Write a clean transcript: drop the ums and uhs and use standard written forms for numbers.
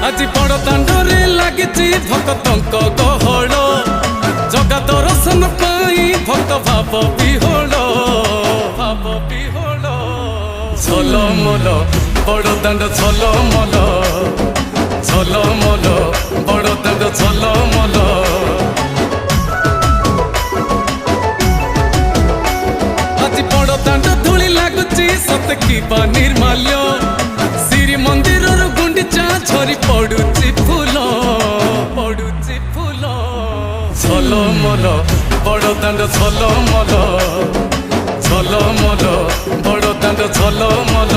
আজি বড় দাଣ୍ଡরে লাগিছি ভক্তଙ୍କ গহଳ জগা দর্শন পাই ভক্ত ভাব বিহଳ ঝলমল বড় দাণ্ড ঝলমল ঝলমল বড় দাণ্ড ঝলমল আজি বড় দাণ্ড ধূলি লাগুছি সতে কিবা নির্মাল্য শ্রী মন্দিরর গুন্ডিচা ঝরি পড়ুছি ফুল ঝলমল বড় দাণ্ড ঝলমল ঝলমল বড় দাণ্ড ঝলমল।